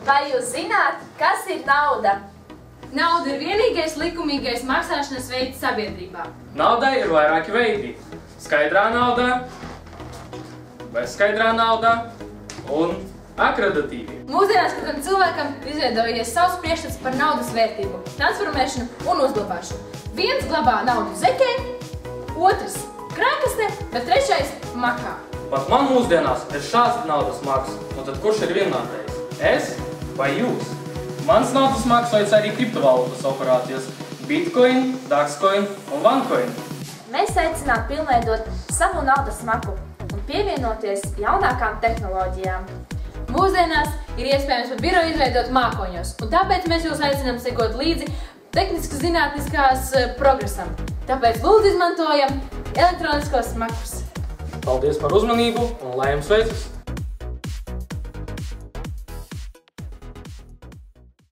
Vai jūs zināt, kas ir nauda? Nauda ir vienīgais likumīgais maksāšanas veids sabiedrībā. Naudai ir vairāki veidi. Skaidrā naudā, bezskaidrā naudā un akreditīvi. Mūsdienās katram cilvēkam ir izveidojies savs priekšstats par naudas vērtību, transformēšanu un uzglabāšanu. Viens glabā naudu zeķē, otrs krājkastē, bet trešais makā. Pat man mūsdienās ir šāds naudas maks, un tad kurš ir vienādais? Es vai jūs? Mans naudas maks veic arī kriptovalūtas operācijas – Bitcoin, Dogecoin un OneCoin. Mēs aicinām pilnveidot savu naudas maku un pievienoties jaunākām tehnoloģijām. Mūsdienās ir iespējams pat biroju izveidot mākoņos, un tāpēc mēs jūs aicinām sekot līdzi tehniskas zinātniskās progresam. Tāpēc lūdzu izmantojam elektroniskos makus. Paldies par uzmanību un lai jums veicas!